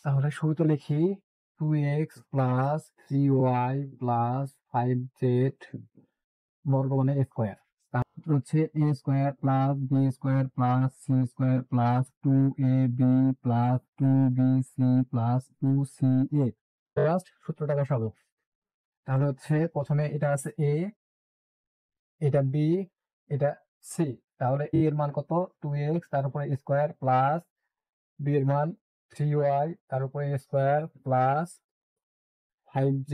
তাহলে শুরুতে লিখি 2x plus 3y plus 5z বর্গ মানে স্কোয়ার। তারপর হচ্ছে a square plus b square plus c square plus 2ab plus 2bc plus 2ca। Just সূত্রটা বসাবো। তাহলে হচ্ছে প্রথমে এটা আছে a, এটা b, এটা c। তাহলে a এর মান কত? 2x, তার উপরে স্কোয়ার প্লাস b এর মান 3y, তার উপরে square plus 5z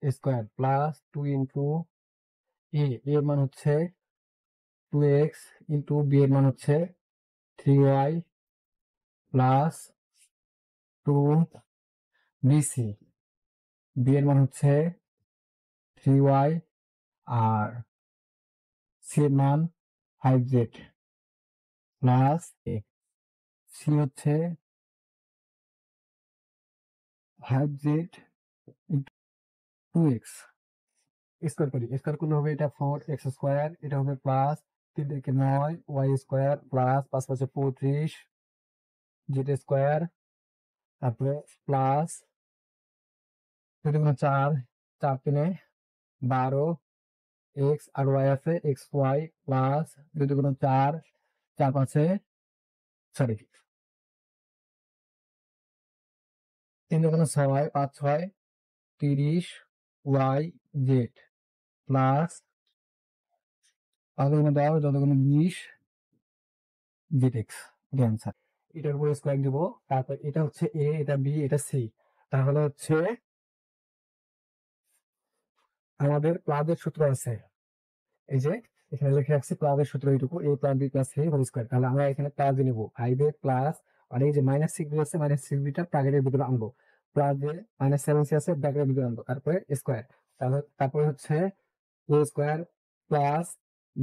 square plus 2 into a এর মান হচ্ছে 2x ইন্টু b এর মান হচ্ছে 3y প্লাস 2bc। b এর মান হচ্ছে 3y আর c এর মান 5z প্লাস c হচ্ছে 5z ইন্টু 2x। স্কোয়ার করি, স্কোয়ার করলে হবে এটা 4x স্কোয়ার, এটা হবে প্লাস 3 থেকে 9 y square plus 5 5 35 z square, তারপরে প্লাস 2 2 4, 4 3 12 x আর y আছে xy plus 2 2 4, 4 5 sorry 3 2 6 5 6 30 y z plus 5 2 10 যত 20 zx। এটা অ্যান্সার। এটার উপরে স্কোয়ার দিব, তারপর এটা হচ্ছে a, এটা b, এটা c। তাহলে হচ্ছে আমাদের প্লাসের সূত্র আছে, এই যে এখানে লিখে রাখছি প্লাসের সূত্র এইটুকু, a plus b plus c whole square. তাহলে আমরা এখানে প্লাস দিয়ে নিব 5a প্লাস, আর এই যে মাইনাস 6b আছে, মাইনাস 6bটা ব্র্যাকেটের ভিতরে আনবো, প্লাস দিয়ে মাইনাস 7c আছে ব্র্যাকেটের ভিতরে আনবো, তারপরে স্কোয়ার। তারপরে হচ্ছে a square plus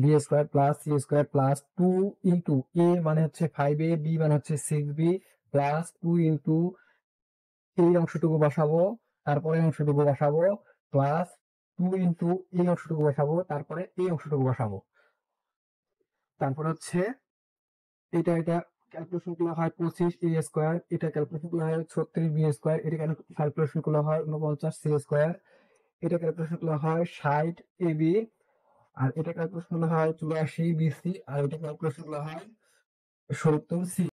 b square plus c square plus 2 into a মানে হচ্ছে 5a, b মানে হচ্ছে 6b প্লাস 2 ইন্টু এই অংশটুকু বসাবো, তারপরে অংশটুকু বসাবো প্লাস 2 ইন্টু এই অংশটুকু বসাবো, তারপরে এই অংশটুকু বসাবো। তারপর হচ্ছে এটা ক্যালকুলেশন করলে হয় 25 a স্কোয়ার, এটা ক্যালকুলেশন করলে হয় 36 b স্কোয়ার, এটা ক্যালকুলেশন করলে হয় 49 c স্কোয়ার, এটা ক্যালকুলেশন করলে হয় 60 ab, আর এটা ক্যালকুলেশন করলে হয় 84 bc, আর এটা ক্যালকুলেশন করলে হয় 70 c।